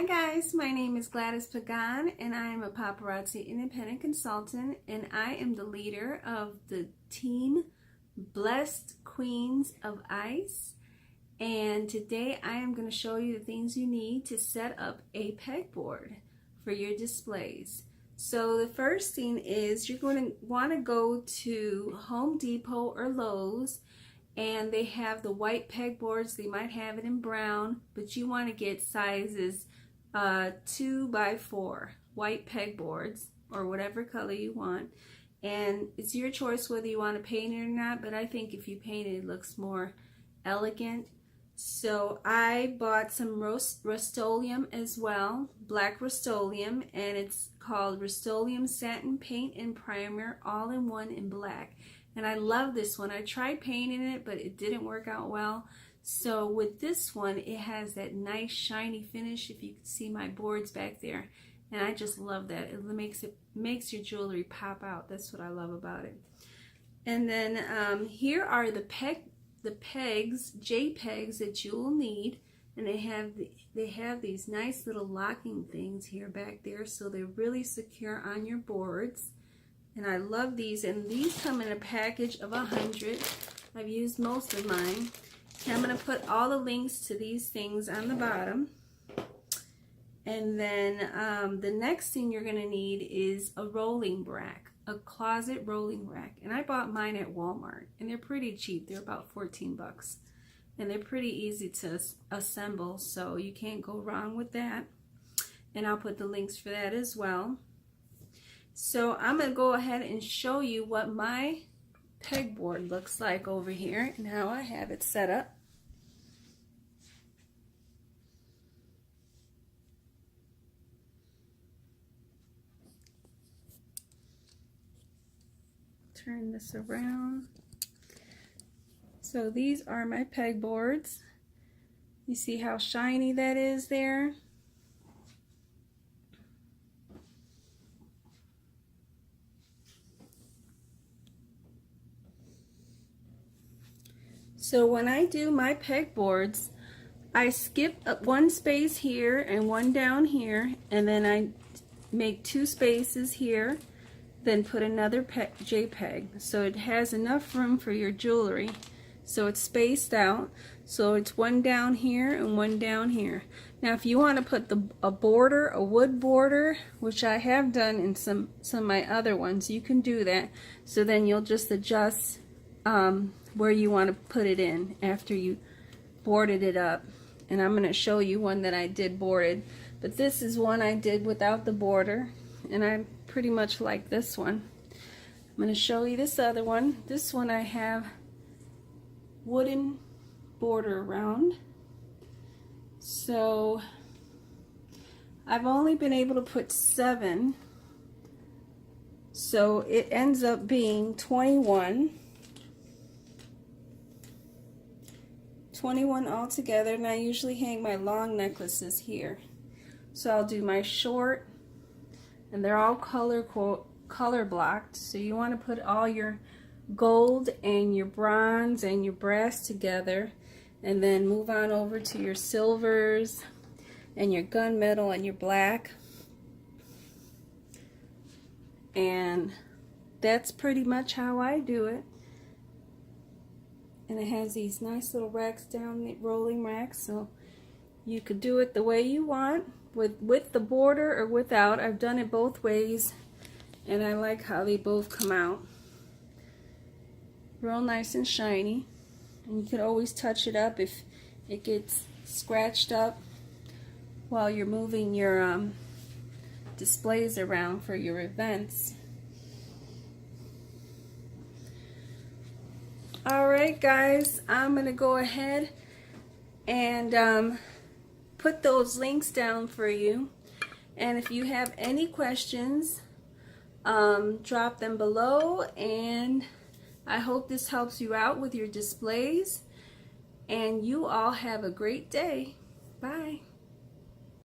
Hi guys, my name is Gladys Pagan and I am a Paparazzi independent consultant and I am the leader of the team Blessed Queens of Ice, and today I am going to show you the things you need to set up a pegboard for your displays. So the first thing is you're going to want to go to Home Depot or Lowe's, and they have the white pegboards. They might have it in brown, but you want to get sizes 2 by 4 white pegboards or whatever color you want, and it's your choice whether you want to paint it or not, but I think if you paint it, it looks more elegant. So I bought some Rust-Oleum as well, black Rust-Oleum, and it's called Rust-Oleum Satin Paint and Primer all-in-one in black. And I love this one. I tried painting it, but it didn't work out well. So with this one, it has that nice shiny finish, if you can see my boards back there. And I just love that. It makes your jewelry pop out. That's what I love about it. And then here are the pegs, J-pegs that you will need. And they have these nice little locking things here back there, so they're really secure on your boards. And I love these, and these come in a package of 100. I've used most of mine. And I'm going to put all the links to these things on the bottom. And then the next thing you're going to need is a rolling rack, a closet rolling rack. And I bought mine at Walmart, and they're pretty cheap. They're about 14 bucks. And they're pretty easy to assemble, so you can't go wrong with that. And I'll put the links for that as well. So I'm going to go ahead and show you what my pegboard looks like over here and how I have it set up. Turn this around. So these are my pegboards. You see how shiny that is there? So when I do my pegboards, I skip one space here and one down here, and then I make 2 spaces here, then put another J-peg. So it has enough room for your jewelry. So it's spaced out. So it's one down here and one down here. Now if you want to put a border, a wood border, which I have done in some of my other ones, you can do that. So then you'll just adjust where you want to put it in after you boarded it up. And I'm going to show you one that I did boarded, but this is one I did without the border, and I pretty much like this one. I'm going to show you this other one. This one I have wooden border around, so I've only been able to put 7, so it ends up being 21 altogether, and I usually hang my long necklaces here. So I'll do my short, and they're all color blocked, so you want to put all your gold and your bronze and your brass together, and then move on over to your silvers and your gunmetal and your black. And that's pretty much how I do it. And it has these nice little racks down, the rolling racks, so you could do it the way you want, with the border or without. I've done it both ways, and I like how they both come out. Real nice and shiny. And you can always touch it up if it gets scratched up while you're moving your displays around for your events. Alright guys, I'm going to go ahead and put those links down for you. And if you have any questions, drop them below, and I hope this helps you out with your displays. And you all have a great day. Bye.